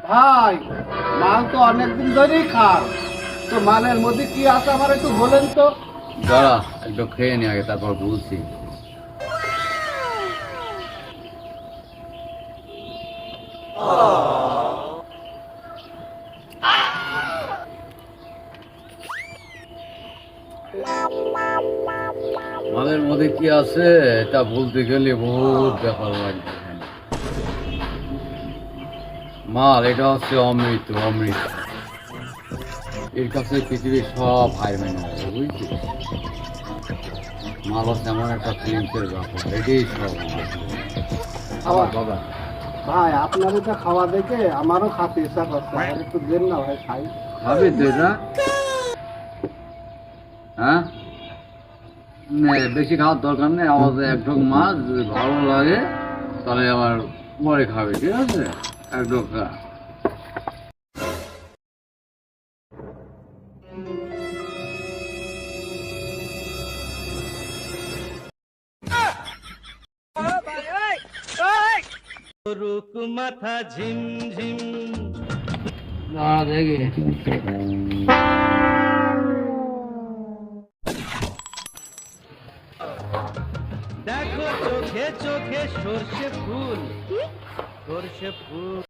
ভাই, মাল তো অনেকদিন ধরেই খান, তো মালের মধ্যে কি আছে আমার একটু বলেন তো। দাঁড়া, একটু খেয়ে নি আগে, তারপর বলছি। মালের মধ্যে কি আছে এটা বলতে গেলে বহুত ব্যাপার লাগবে। মাল এটা হচ্ছে অমৃত, অমৃত। এর কাছে পৃথিবীর সব হার মেনে যাবে, বুঝছিস? মাল হচ্ছে এমন একটা ফিলিংসের ব্যাপার, এটাই সব। আবার বাবা, ভাই, আপনার এটা খাওয়া দেখে আমারও খাতে ইচ্ছা করছে, আর একটু দেন না ভাই, খাই। খাবি তো এটা? হ্যাঁ, না, বেশি খাওয়ার দরকার নেই। আমাদের এক ঢোক মাছ যদি ভালো লাগে তাহলে আবার পরে খাবে, ঠিক আছে? এক ঢোক খা। রুক মাথা ঝিমঝিম। দাঁড়া দেখি। দেখো চোখে চোখে সর্ষে ফুল, সর্ষে ফুল।